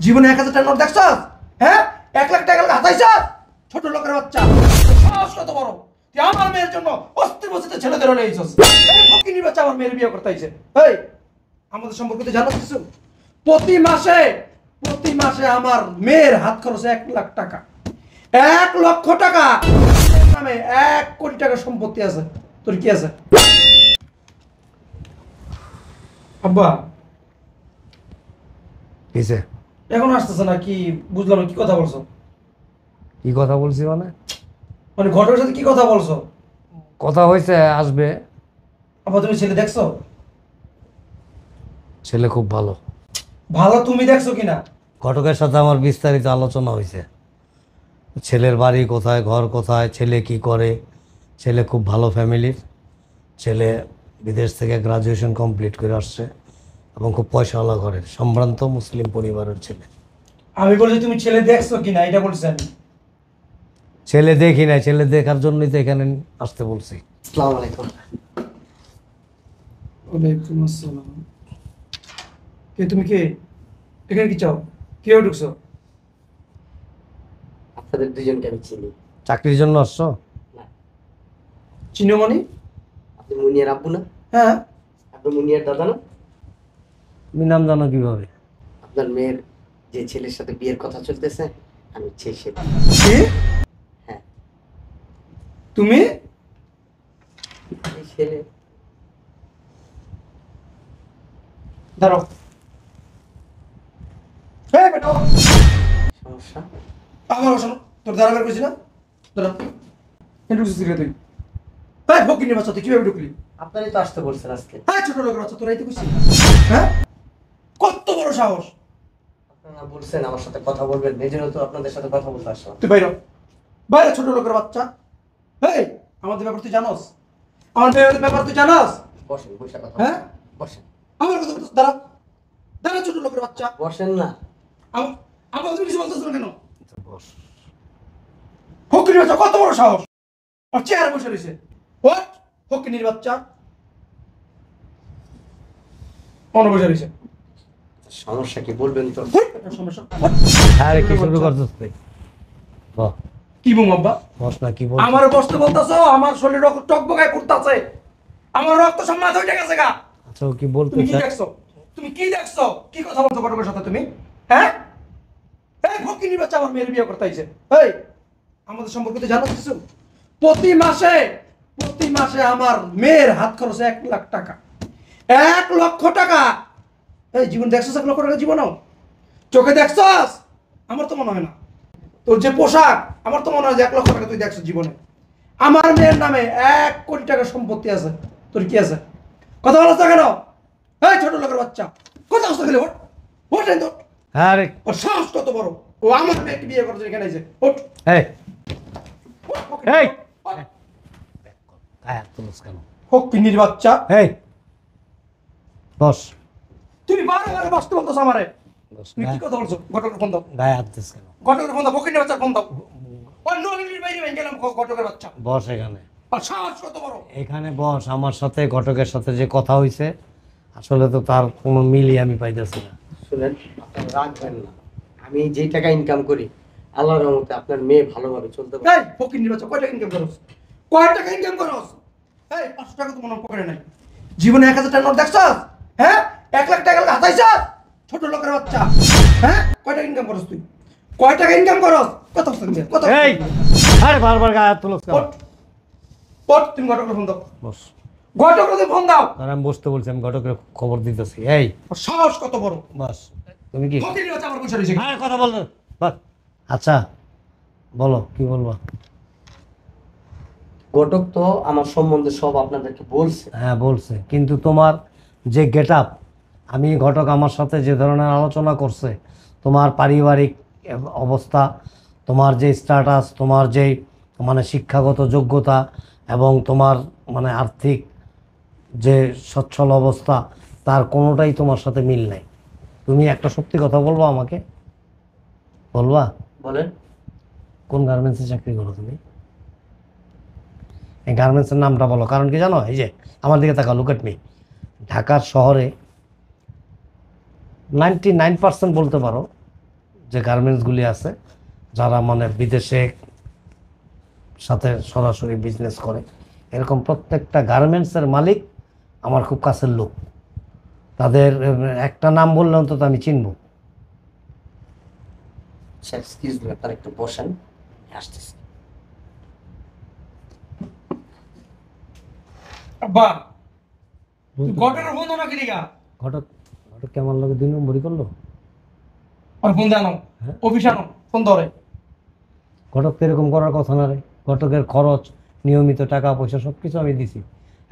জীবনে 1000 টাকা নোট দেখছ? হ্যাঁ, 1 লাখ টাকা হাতাইছ? ছোট লোকের বাচ্চা, সাহস কত বড়! তুই আমার মেয়ের জন্য অস্থির বসিতে ছেলেদের হলে এইছস। এই ফকিনির বাচ্চা আমার মেয়ের বিয়ে করতে আইছে। এই আমাদের সম্পর্কে তুই জানোস কিছু? প্রতি মাসে আমার মেয়ের হাত খরচ 1 লাখ টাকা, 1 লক্ষ টাকা। নামে 1 কোটি টাকার সম্পত্তি আছে। তোর কি আছে? আব্বা কিসে? এখন আসতেছে না কি? বুঝলাম না, কি কথা বলছো? কি কথা বলছি মানে? মানে ঘটকের সাথে কি কথা বলছো? কথা হয়েছে, আসবে। আব্বা তুমি ছেলে দেখছো? ছেলে খুব ভালো। ভালো তুমি দেখছো কিনা? ঘটকের সাথে আমার বিস্তারিত আলোচনা হয়েছে। ছেলের বাড়ি কোথায়, ঘর কোথায়, ছেলে কি করে। ছেলে খুব ভালো ফ্যামিলির ছেলে, বিদেশ থেকে গ্রাজুয়েশন কমপ্লিট করে আসছে এবং খুব পয়সাওয়ালা ঘরের সম্ভ্রান্ত মুসলিম পরিবারের ছেলে। আমি বলছি তুমি ছেলে দেখছো কিনা, এটা বলছেন। ছেলে দেখি না, ছেলে দেখার জন্যই তো এখানে আসতে বলছি। আসসালামু আলাইকুম। ওয়ালাইকুম আসসালাম। কে তুমি? কে এখানে কি চাও? কেউ ঢুকছো? আপনাদের দুজনকে আমি চিনি। চাকরির জন্য আসছো? না, চিনোমণি? আপনি মুনিয়ার আব্বু না? হ্যাঁ। আপনি মুনিয়ার দাদা না? তুমি নাম জানো কিভাবে? আপনার মেয়ের যে ছেলের সাথে বিয়ের কথা চলতেছে, আমি সেই ছেলে। কে? হ্যাঁ, তুমি? এই ছেলে। দাঁড়াও। এই বেটা, সমস্যা? আমার শোনো, তোর দাঁড়া বের করছি না? দাঁড়া। কেন ঢুকছিস রে তুই? এই ফকিনির বাচ্চা, তুই কিভাবে ঢুকলি? আপনারই তো আসতে বলছেন আজকে। হ্যাঁ, ছোট লোকের বাচ্চা, তোর আইতে কইছিস? হ্যাঁ, কত বড় সাহস! আপনারা বলছেন আমার সাথে কথা বলবেন, নিজেরও তো আপনাদের সাথে কথা বলতে আসলাম। তুই বাইরে বাইরে, ছোট লোকের বাচ্চা। এই আমাদের ব্যাপার তুই জানোস? আমার মেয়ের ব্যাপার তুই জানোস? বসেন, বসে কথা হ্যাঁ? বলেন। বসেন। আমার কথা বলছিস? দাঁড়া দাঁড়া, ছোট লোকের বাচ্চা। বসেন না। আমার তুমি কিছু বলতেছ না কেন? বস। ফকিনির বাচ্চা, কত বড় সাহস! আর চেহারা বসে রয়েছে। হোয়াট? ফকিনির বাচ্চা মনে বসে রয়েছে। সমস্যা কি বলবেন তো? সমস্যা? আরে কি শুরু করছিস তুই? বাহ, কি বুম আব্বা? বস না, কি বল? আমার বসতে বলতেছো? আমার শরীর রক্ত টকবগায় পড়তেছে, আমার রক্ত সম্মাদ হয়ে গেছে গা। আচ্ছা, ও কি বলতে তুমি কি চায়? দেখছো? তুমি কি দেখছো? কি কথা বলছো ঘটকের সাথে তুমি? হ্যাঁ, এই ফকিনির বাচ্চা আমার মেয়ের বিয়ে করতে আইছে। এই আমাদের সম্পর্কে তুই জানোস কিছু? প্রতি মাসে আমার মেয়ের হাত খরচ 1 লাখ টাকা, 1 লক্ষ টাকা। এই জীবন দেখছস 1 লক্ষ টাকা? জীবনও চোখে দেখছস? আমার তো মনে হয় না। তোর যে পোশাক, আমার তো মনে হয় যে 1 লক্ষ টাকা তুই দেখছো জীবনে। আমার মেয়ের নামে 1 কোটি টাকার সম্পত্তি আছে। তোর কি আছে? কথা বলছ না কেন? এই ছোট লোকের বাচ্চা, কথা বলছ গেলে ওঠ ওঠ এই ওঠ। হ্যাঁ রে। ওর সাহস কত বড়! ও আমার মেয়েকে বিয়ে করছে এখানে এসে। ওঠ এই ওঠ, এই! ওঠ। গায়ে হাত তুলিস কেন? ফকিন্নির বাচ্চা, এই বস। তুমি বারবার বসতে বলতেছ আমারে। বস। তুমি কি কথা বলছো? ঘটকের ফোন দাও, গায়ে হাত দিস কেন? ঘটকের ফোন দাও, ফকিন্নির বাচ্চার ফোন দাও। ওর 9 মিনিট বাইরে বেরিয়ে গেলাম, ঘটকের বাচ্চা। বস এখানে। আর সাহস কত বড়! এখানে বস। আমার সাথে ঘটকের সাথে যে কথা হয়েছে, আসলে তো তার কোনো মিলই আমি পাইতেছি না। শুনেন, আপনারা রাখবেন না। আমি যেই টাকা ইনকাম করি, আল্লাহর রহমতে আপনার মেয়ে ভালোভাবে চলতে পারে। এই ফকিন্নির বাচ্চা, কয় টাকা ইনকাম করছ? কয় টাকা ইনকাম করছ? এই 500 টাকা তো মনে পকেটে নাই। জীবনে 1000 টাকা নোট দেখছ? হ্যাঁ, 1 লাখ টাকা হাতাইছ? ছোট লোকের বাচ্চা। হ্যাঁ, কয় টাকা ইনকাম করছ তুই? কয় টাকা ইনকাম করছ? কত বলছিস? কত? এই আরে বারবার গায়ে হাত তুলিস কেন? ওঠ ওঠ, তুমি ঘটকের ফোন দাও, বস। ঘটকের ফোন দাও। আর আমি বসতে বলছি, আমি ঘটকের খবর দিতেছি। এই ওর সাহস কত বড়! বস। তুমি কি? ফকিন্নির বাচ্চা আমার বসে রয়েছে। আরে কথা বল না। বস। আচ্ছা বলো, কি বলবো? ঘটক তো আমার সম্বন্ধে সব আপনাদেরকে বলছে। হ্যাঁ বলছে, কিন্তু তোমার যে গেট আপ, আমি ঘটক আমার সাথে যে ধরনের আলোচনা করছে, তোমার পারিবারিক অবস্থা, তোমার যে স্ট্যাটাস, তোমার যে মানে শিক্ষাগত যোগ্যতা এবং তোমার মানে আর্থিক যে সচ্ছল অবস্থা, তার কোনোটাই তোমার সাথে মিল নাই। তুমি একটা সত্যি কথা বলবো আমাকে? বলবা? বলেন। কোন গার্মেন্টসে চাকরি করো তুমি? এই গার্মেন্টসের নামটা বলো। কারণ কি জানো? এই যে আমার দিকে তাকাও, লুক এট মি। ঢাকার শহরে 99% বলতে পারো যে গার্মেন্টসগুলি আছে, যারা মানে বিদেশে সাথে সরাসরি বিজনেস করে, এরকম প্রত্যেকটা গার্মেন্টসের মালিক আমার খুব কাছের লোক। তাদের একটা নাম বললে অন্তত আমি চিনব। স্যার এক্সকিউজ মি, আপনারা একটু বসেন, আসতেছি। আব্বা ঘটকের ফোন দাও না কিলিগা? ঘটক ঘটক কেমন লাগে 2 নম্বরই করলো। আর ফোন দেন হ্যাঁ? অফিস আনো, ফোন ধরে। ঘটক তো এরকম করার কথা না রে। ঘটকের খরচ, নিয়মিত টাকা পয়সা সব কিছু আমি দিছি,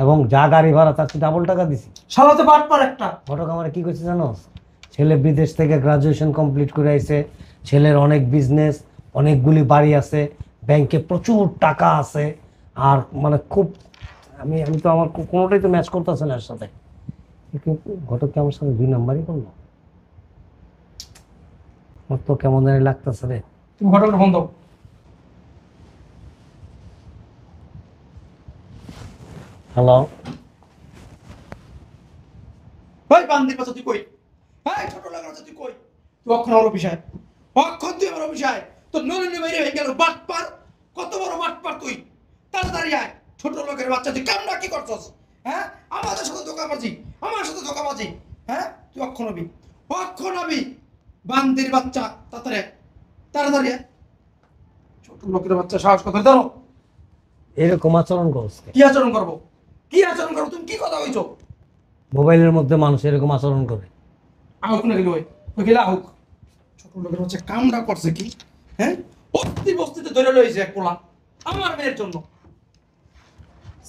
এবং যা গাড়ি ভাড়া তার চেয়ে ডাবল টাকা দিছি। শালা তো বাটপার একটা। ঘটক আমার কি করছে জানো? ছেলে বিদেশ থেকে গ্রাজুয়েশন কমপ্লিট করে আইছে, ছেলের অনেক বিজনেস, অনেকগুলি বাড়ি আছে, ব্যাংকে প্রচুর টাকা আছে, আর মানে খুব আমি আমি তো আমার কোনোটাই তো ম্যাচ করতেছে না এর সাথে। কিন্তু ঘটককে আমার সাথে 2 নাম্বারই করলো। আমার তো কেমন জানি লাগতেছে রে। তুমি ঘটকের ফোন দাও। হ্যালো, ভাই বান্দির বাচ্চা তুই কই? ভাই ছোট লাগার বাচ্চা তুই কই? তুই অক্ষণ আমার অফিস আয়, অক্ষণ তুই আমার অফিস আয়। তোর নলিনী বাইরে হয়ে গেল বাটপার। কত বড় বাটপার তুই! তাড়াতাড়ি আয়। ছোট লোকের বাচ্চা তুই কামড়া কি করছস? হ্যাঁ, আমাদের সাথে ধোকাবাজি, আমার সাথে ধোকাবাজি। হ্যাঁ, তুই অক্ষণ হবি, অক্ষণ হবি। বান্দির বাচ্চা, তাড়াতাড়ি আয়, তাড়াতাড়ি আয়। ছোট লোকের বাচ্চা সাহস কথা ধরো। এরকম আচরণ করছে? কি আচরণ করবো? কি আচরণ করবো? তুমি কি কথা কইছো? মোবাইলের মধ্যে মানুষ এরকম আচরণ করে? আহুক না গেল ওই গেলে আহুক। ছোট লোকের হচ্ছে কামটা করছে কি? হ্যাঁ, বস্তি বস্তিতে ধরে লইছে এক পোলা আমার মেয়ের জন্য।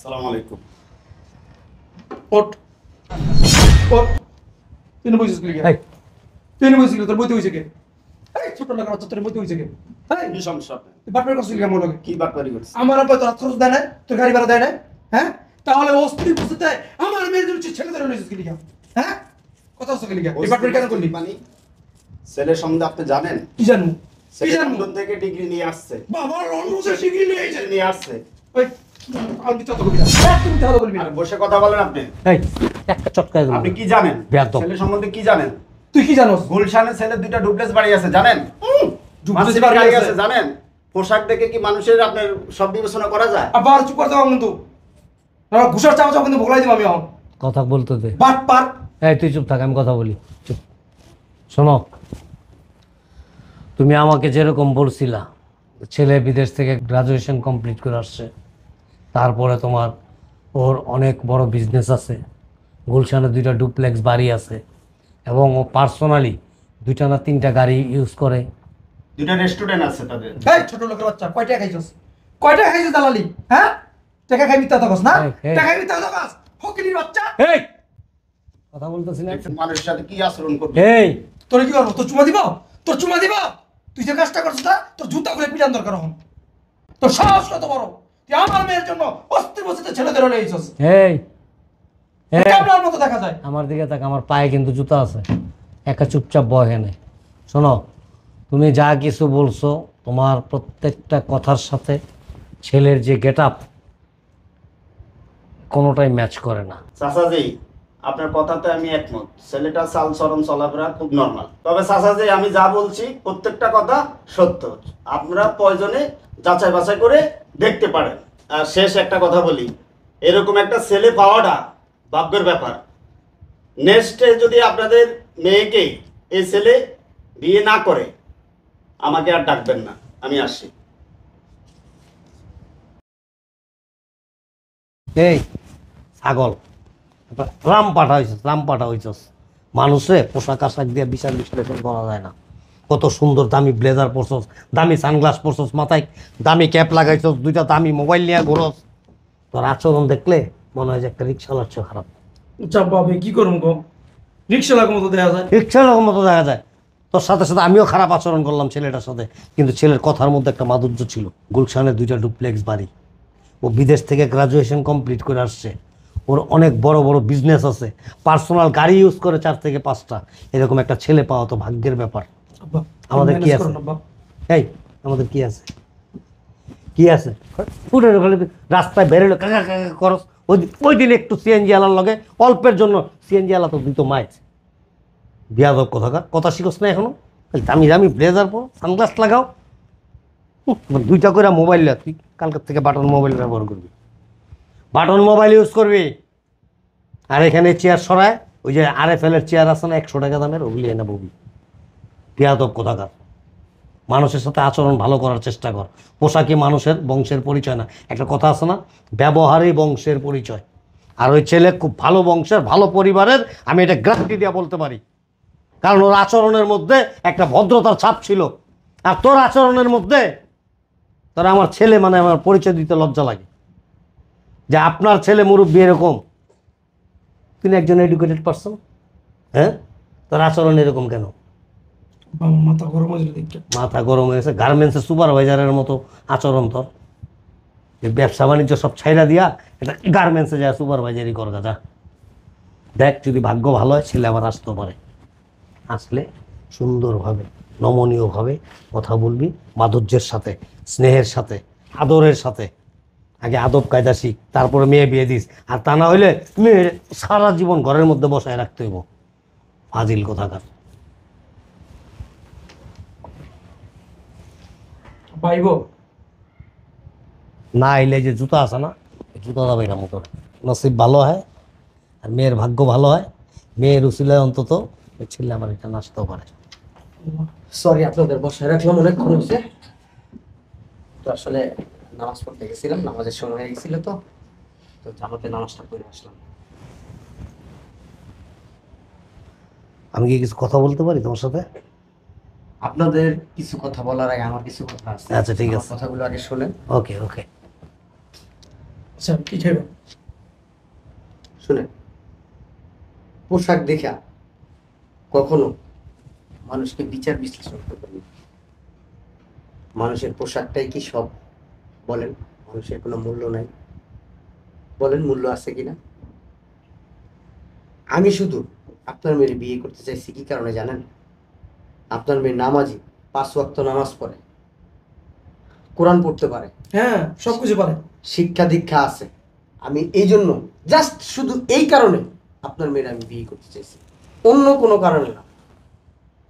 সালাম আলাইকুম। ওট ওট, তুই না বইছিস কি? এই, তুই না বইছিস তোর বইতে হইছে কে? এই ছোট লোকের বাচ্চা তোর বইতে হইছে কে? এই কি সমস্যা আপনার? তুই বাটপার করছিস কেমন লাগে? কি বাটপারি করছে? আমার আব্বা তোর হাত খরচ দেয় না, তোর গাড়ি ভাড়া দেয় না। হ্যাঁ, তাহলে অস্ত্রী বস্তিতে আমার মেয়ের জন্য ছেলে ধরে লইছিস কি লিখা? হ্যাঁ, কথা হচ্ছে কি লিখা? এই বাটপার কেন করলি? মানে ছেলের সম্বন্ধে আপনি জানেন? কি জানু? কি ছেলে জানু? লন্ডন থেকে ডিগ্রি নিয়ে আসছে। বাবা লন্ডনে ডিগ্রি নিয়ে এসেছে। নিয়ে আসছে। ওই আর মিথ্যা কথা বলবি না, একদম মিথ্যা কথা বলবি না। আর বসে কথা বলেন আপনি। এই, একটা চটকায় দেবো। আপনি কি জানেন? বেয়াদব। ছেলের সম্বন্ধে কি জানেন? তুই কি জানোস? গুলশানে ছেলের 2টা ডুপ্লেক্স বাড়ি আছে জানেন? ডুপ্লেক্স মাসির বাড়ি বাড়ি আছে? আছে জানেন? পোশাক দেখে কি মানুষের আপনার সব বিবেচনা করা যায়? আবার চুপ করতে পারবো কিন্তু ঘুষার চামচ কিন্তু ভোগলাই দিব আমি এখন। কথা বলতে দে। বাট পার। এই তুই চুপ থাক, আমি কথা বলি। চুপ। শোনো, তুমি আমাকে যেরকম বলছিলা ছেলে বিদেশ থেকে গ্রাজুয়েশন কমপ্লিট করে আসছে, তারপরে তোমার ওর অনেক বড় বিজনেস আছে, গুলশানে 2টা ডুপ্লেক্স বাড়ি আছে, এবং ও পার্সোনালি 2টা না 3টা গাড়ি ইউজ করে। 2টা রেস্টুরেন্ট আছে তাদের। এই ছোট লোকের বাচ্চা, কয় টাকা খাইছস? কয় টাকা খাইছস দালালি? হ্যাঁ, টাকা খাই মিথ্যা থাকস না? এই। টাকা খাই মিথ্যা থাকস, ফকিনির বাচ্চা। এই কথা বলতেছি না? দেখছেন মানুষের সাথে কি আচরণ করবে? এই, তোর কি করবো? তোর চুমা দিব? তোর চুমা দিব? তুই যে কাজটা করছিস না, তোর জুতা খুলে পিটান দরকার হন। তোর সাহস কত বড়? তুই আমার মেয়ের জন্য অস্তি বস্তিতে ছেলে ধরে লইছস। এই, এই, কামলার মতো দেখা যায়। আমার দিকে তাক, আমার পায়ে কিন্তু জুতা আছে। একা চুপচাপ বয় এখানে। শোনো, তুমি যা কিছু বলছো তোমার প্রত্যেকটা কথার সাথে ছেলের যে গেট আপ কোনোটাই ম্যাচ করে না। চাচাজি, আপনার কথাতে আমি একমত। ছেলেটা চাল চরণ চলাফেরা খুব নর্মাল। তবে চাচাজি, আমি যা বলছি প্রত্যেকটা কথা সত্য। আপনারা প্রয়োজনে যাচাই বাছাই করে দেখতে পারেন। আর শেষ একটা কথা বলি, এরকম একটা ছেলে পাওয়াটা ভাগ্যের ব্যাপার। নেক্সটে যদি আপনাদের মেয়েকে এই ছেলে বিয়ে না করে আমাকে আর ডাকবেন না, আমি আসছি। এই ছাগল, রামপাঠা হয়েছস। মানুষে পোশাক আশাক দিয়ে বিচার বিশ্লেষণ করা যায় না। কত সুন্দর দামি ব্লেজার পরছস, দামি সানগ্লাস পরছস, মাথায় দামি ক্যাপ লাগাইছস, 2টা দামি মোবাইল নিয়ে ঘোরস। তোর আচরণ দেখলে মনে হয় যে একটা রিক্সাওয়ালার চেয়ে খারাপ। চাপ বাবা, কি করুম গো? রিক্সা লাগার মতো দেখা যায়। রিক্সাওয়ালার মতো দেখা যায়। তোর সাথে সাথে আমিও খারাপ আচরণ করলাম ছেলেটার সাথে, কিন্তু ছেলের কথার মধ্যে একটা মাধুর্য ছিল। গুলশানে 2টা ডুপ্লেক্স বাড়ি, ও বিদেশ থেকে গ্রাজুয়েশন কমপ্লিট করে আসছে, ওর অনেক বড় বড় বিজনেস আছে, পার্সোনাল গাড়ি ইউজ করে 4 থেকে 5টা। এরকম একটা ছেলে পাওয়া তো ভাগ্যের ব্যাপার। আব্বা, আমাদের কি ম্যানেজ আছে? করুন আব্বা। এই, আমাদের কি আছে? কি আছে? রাস্তায় বেরোলে কাকা কাকা করস। ওই দিন একটু সিএনজি আলার লগে অল্পের জন্য সিএনজি আলা তো দিত মাইজ। বিয়াদব কথাকার, কথা শিখস না এখনো? দামি দামি ব্লেজার পর সানগ্লাস লাগাও, দুইটা করে মোবাইল লা, তুই কালকের থেকে বাটন মোবাইল ব্যবহার করবি, বাটন মোবাইল ইউজ করবি। আর এখানে চেয়ার সরায়, ওই যে RFL এর চেয়ার আছে না 100 টাকা দামের, ওগুলি এনে ববি। পেয়াদব কোথাকার। মানুষের সাথে আচরণ ভালো করার চেষ্টা কর। পোশাকই মানুষের বংশের পরিচয় না, একটা কথা আছে না, ব্যবহারই বংশের পরিচয়। আর ওই ছেলে খুব ভালো বংশের, ভালো পরিবারের, আমি এটা গ্যারান্টি দিয়ে বলতে পারি। কারণ ওর আচরণের মধ্যে একটা ভদ্রতার ছাপ ছিল। আর তোর আচরণের মধ্যে, তোর আমার ছেলে মানে আমার পরিচয় দিতে লজ্জা লাগে যে আপনার ছেলে মুরব্বী এরকম। তিনি একজন এডুকেটেড পারসন, হ্যাঁ, তোর আচরণ এরকম কেন? বাবা মাথা গরম হয়েছিল দেখতে। মাথা গরম হয়ে গেছে, গার্মেন্টসের সুপারভাইজারের মতো আচরণ তোর। এই ব্যবসা বাণিজ্য সব ছাইরা দিয়া এটা গার্মেন্টসে যায় সুপারভাইজারি কর যা। দেখ, যদি ভাগ্য ভালো হয় ছেলে আবার আসতে পারে। আসলে সুন্দরভাবে নমনীয়ভাবে কথা বলবি, মাধুর্যের সাথে, স্নেহের সাথে, আদরের সাথে। আগে আদব কায়দা শিখ, তারপরে মেয়ে বিয়ে দিস। আর তা না হইলে মেয়ের সারা জীবন ঘরের মধ্যে বসায় রাখতে হইব। ফাজিল কোথাকার। পাইব না এলে যে জুতা আছে না, জুতা যাবে না মতো। নসিব ভালো হয় আর মেয়ের ভাগ্য ভালো হয়, মেয়ের উচিলায় অন্তত ওই ছেলে আমার এটা নাচতেও পারে। সরি আপনাদের বসায় রাখলাম, অনেকক্ষণ হয়েছে। তো আসলে নামাজ পড়তে গেছিলাম, নামাজের সময় হয়ে গেছিল, তো তো জামাতে নামাজটা পড়ে আসলাম। আমি কি কিছু কথা বলতে পারি তোমার সাথে? আপনাদের কিছু কথা বলার আগে আমার কিছু কথা আছে। আচ্ছা, ঠিক আমার আছে। কথাগুলো আগে শোনেন। ওকে ওকে। আচ্ছা কি খাইবা? শুনেন, পোশাক দেখা কখনো মানুষকে বিচার বিশ্লেষণ করবেন না। মানুষের পোশাকটাই কি সব? বলেন, মানুষের কোনো মূল্য নাই? বলেন, মূল্য আছে কিনা? আমি শুধু আপনার মেয়ে বিয়ে করতে চাইছি কি কারণে জানেন? আপনার মেয়ে নামাজি, 5 ওয়াক্ত নামাজ পড়ে, কোরআন পড়তে পারে, হ্যাঁ সব কিছু পারে। শিক্ষা দীক্ষা আছে। আমি এই জন্য জাস্ট শুধু এই কারণে আপনার মেয়ের আমি বিয়ে করতে চাইছি, অন্য কোনো কারণে না।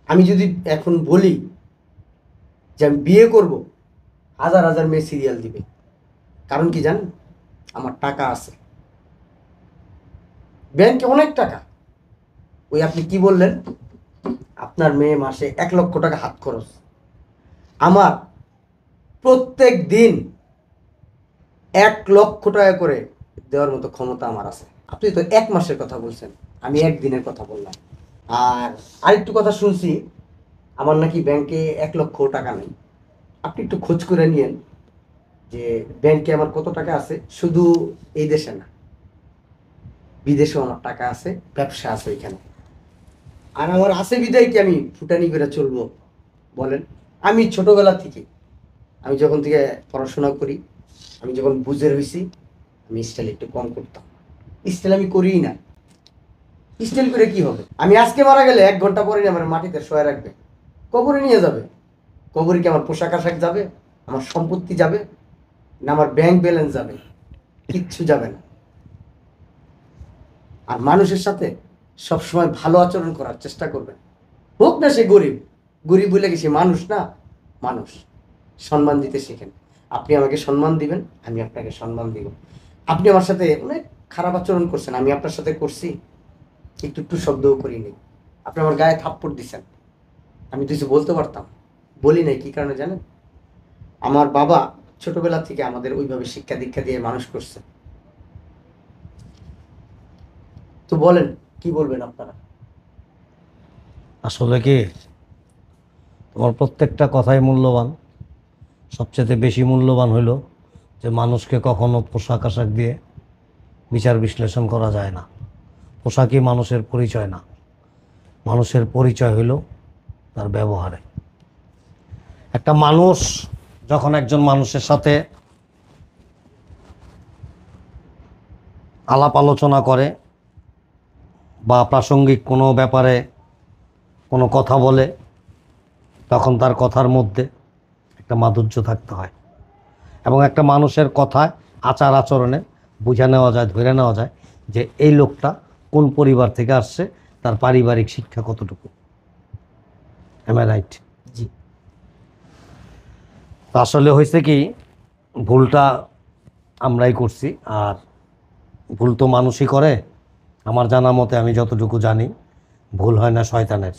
আমি যদি এখন বলি যে আমি বিয়ে করব, হাজার হাজার মেয়ে সিরিয়াল দিবে। কারণ কি জানেন? আমার টাকা আছে, ব্যাংকে অনেক টাকা। ওই আপনি কি বললেন, আপনার মেয়ে মাসে 1 লক্ষ টাকা হাত খরচ। আমার প্রত্যেক দিন 1 লক্ষ টাকা করে দেওয়ার মতো ক্ষমতা আমার আছে। আপনি তো 1 মাসের কথা বলছেন, আমি 1 দিনের কথা বললাম। আর আরেকটু কথা শুনছি, আমার নাকি ব্যাংকে 1 লক্ষ টাকা নেই। আপনি একটু খোঁজ করে নিয়েন যে ব্যাংকে আমার কত টাকা আছে। শুধু এই দেশে না, বিদেশেও আমার টাকা আছে, ব্যবসা আছে এখানে। আর আমার আছে বিদায় কি আমি ফুটানি করে চলবো? বলেন। আমি ছোটবেলা থেকে, আমি যখন থেকে পড়াশোনা করি, আমি যখন বুঝের হয়েছি, আমি স্টাইল একটু কম করতাম। স্টাইল আমি করিই না। স্টাইল করে কি হবে? আমি আজকে মারা গেলে 1 ঘন্টা পরে আমার মাটিতে শোয়া রাখবে, কবরে নিয়ে যাবে। কবরে কি আমার পোশাক আশাক যাবে? আমার সম্পত্তি যাবে? না আমার ব্যাংক ব্যালেন্স যাবে? কিচ্ছু যাবে না। আর মানুষের সাথে সবসময় ভালো আচরণ করার চেষ্টা করবেন, হোক না সে গরিব। গরিব বলে কি সে মানুষ না? মানুষ। সম্মান দিতে শিখেন। আপনি আমাকে সম্মান দিবেন, আমি আপনাকে সম্মান দিব। আপনি আমার সাথে অনেক খারাপ আচরণ করছেন, আমি আপনার সাথে করছি, একটু একটু শব্দও করিনি। আপনি আমার গায়ে থাপ্পড় দিছেন, আমি কিছু বলতে পারতাম, বলি নাই। কি কারণে জানেন? আমার বাবা ছোটবেলা থেকে আমাদের ওইভাবে শিক্ষা দীক্ষা দিয়ে মানুষ করছে। তো বলেন, কি বলবেন আপনারা? আসলে কি, তোমার প্রত্যেকটা কথাই মূল্যবান। সবচেয়ে বেশি মূল্যবান হলো যে মানুষকে কখনো পোশাক আশাক দিয়ে বিচার বিশ্লেষণ করা যায় না। পোশাকই মানুষের পরিচয় না, মানুষের পরিচয় হলো তার ব্যবহারে। একটা মানুষ যখন একজন মানুষের সাথে আলাপ আলোচনা করে বা প্রাসঙ্গিক কোনো ব্যাপারে কোনো কথা বলে, তখন তার কথার মধ্যে একটা মাধুর্য থাকতে হয়। এবং একটা মানুষের কথায়, আচার আচরণে বুঝে নেওয়া যায়, ধরে নেওয়া যায় যে এই লোকটা কোন পরিবার থেকে আসছে, তার পারিবারিক শিক্ষা কতটুকু। Am I right? জি। আসলে হয়েছে কি, ভুলটা আমরাই করছি। আর ভুল তো মানুষই করে। আমার জানা মতে, আমি যতটুকু জানি, ভুল হয় না শয়তানের।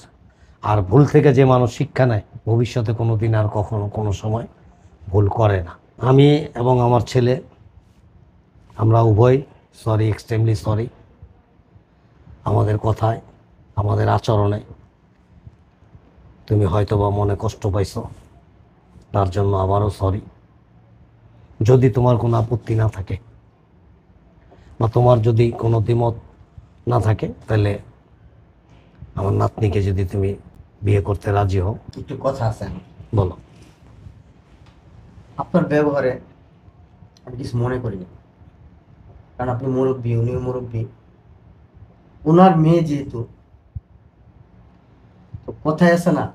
আর ভুল থেকে যে মানুষ শিক্ষা নেয়, ভবিষ্যতে কোনো দিন আর কখনো কোনো সময় ভুল করে না। আমি এবং আমার ছেলে, আমরা উভয় সরি, এক্সট্রিমলি সরি। আমাদের কথায়, আমাদের আচরণে তুমি হয়তোবা মনে কষ্ট পাইছো, তার জন্য আবারও সরি। যদি তোমার কোনো আপত্তি না থাকে বা তোমার যদি কোনো দ্বিমত না থাকে, তাহলে আমার নাতনিকে যদি তুমি বিয়ে করতে রাজি হও। একটু কথা আছে আমার। বলো। আপনার ব্যবহারে আমি কিছু মনে করিনি, কারণ আপনি মুরব্বী, উনিও মুরব্বী। ওনার মেয়ে যেহেতু, তো কথায় আছে না,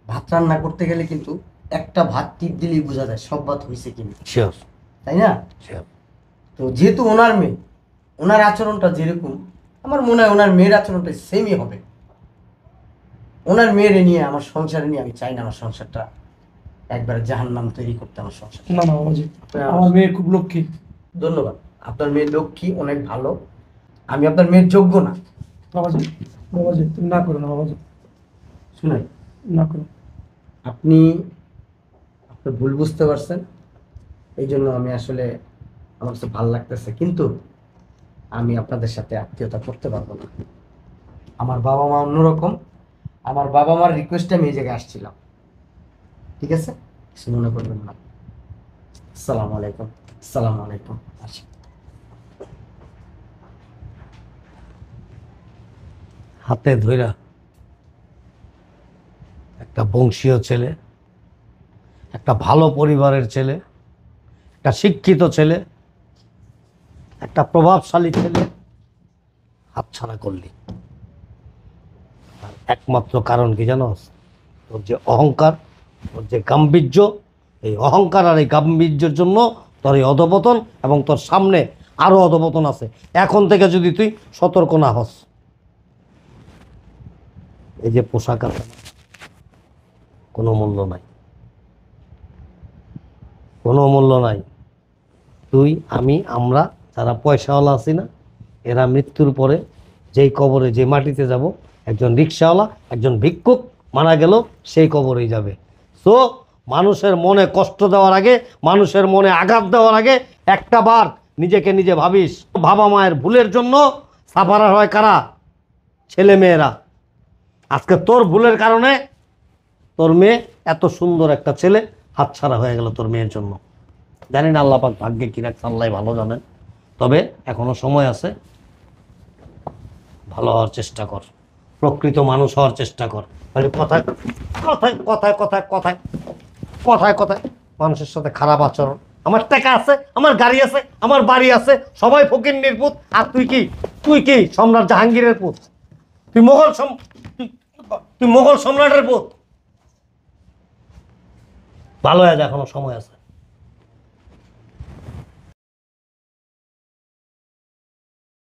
ভাত রান্না করতে গেলে কিন্তু একটা ভাত টিপ দিলেই বোঝা যায় সব ভাত হয়েছে কিনা, শিওর তাই না? শিওর। তো যেহেতু ওনার মেয়ে, ওনার আচরণটা যেরকম, আমার মনে হয় ওনার মেয়ের আচরণটা সেমই হবে। ওনার মেয়ের নিয়ে, আমার সংসারে নিয়ে আমি চাই না আমার সংসারটা একবারে জাহান্নাম তৈরি করতে। আমার সংসার, না না বাবাজি, আমার মেয়ে খুব লক্ষ্মী। ধন্যবাদ। আপনার মেয়ে লক্ষ্মী, অনেক ভালো। আমি আপনার মেয়ের যোগ্য না। বাবাজি, বাবাজি তুমি না করো না বাবাজি, শুনাই, না করো। আপনি আপনার ভুল বুঝতে পারছেন, এই জন্য আমি আসলে, আমার কাছে ভালো লাগতেছে, কিন্তু আমি আপনাদের সাথে আত্মীয়তা করতে পারবো না। আমার বাবা মা অন্যরকম। আমার বাবা মার রিকোয়েস্টে আমি এই জায়গায় আসছিলাম। ঠিক আছে, কিছু মনে করবেন না। আসসালামু আলাইকুম। আসসালামু আলাইকুম। আসি। হাতে ধইরা একটা বংশীয় ছেলে, একটা ভালো পরিবারের ছেলে, একটা শিক্ষিত ছেলে, একটা প্রভাবশালী ছেলে হাতছাড়া করলি। আর একমাত্র কারণ কি জানোস? তোর যে অহংকার, তোর যে গাম্ভীর্য, এই অহংকার আর এই গাম্ভীর্যের জন্য তোর এই অধপতন, এবং তোর সামনে আরও অধপতন আছে। এখন থেকে যদি তুই সতর্ক না হস, এই যে পোশাক আছে না, কোনো মূল্য নাই, কোনো মূল্য নাই। তুই, আমি, আমরা যারা পয়সাওয়ালা আছি না, এরা মৃত্যুর পরে যেই কবরে, যে মাটিতে যাব, একজন রিক্সাওয়ালা, একজন ভিক্ষুক মারা গেল সেই কবরেই যাবে। সো মানুষের মনে কষ্ট দেওয়ার আগে, মানুষের মনে আঘাত দেওয়ার আগে একটা বার নিজেকে নিজে ভাবিস। বাবা মায়ের ভুলের জন্য সাফার হয় কারা? ছেলে মেয়েরা। আজকে তোর ভুলের কারণে তোর মেয়ে, এত সুন্দর একটা ছেলে হাতছাড়া হয়ে গেল তোর মেয়ের জন্য। জানি না আল্লাহ পাক ভাগ্যে কি রাখছে, আল্লাহ ভালো জানেন। তবে এখনো সময় আছে, ভালো হওয়ার চেষ্টা কর, প্রকৃত মানুষ হওয়ার চেষ্টা কর। খালি কথায় কথায় কথায় কথায় কথায় কথায় কথায় মানুষের সাথে খারাপ আচরণ। আমার টাকা আছে, আমার গাড়ি আছে, আমার বাড়ি আছে, সবাই ফকিন্নির পুত। আর তুই কি, তুই কি সম্রাট জাহাঙ্গীরের পুত? তুই তুই মোগল সম্রাটের পুত। ভালো হয়ে যা, এখনো সময় আছে।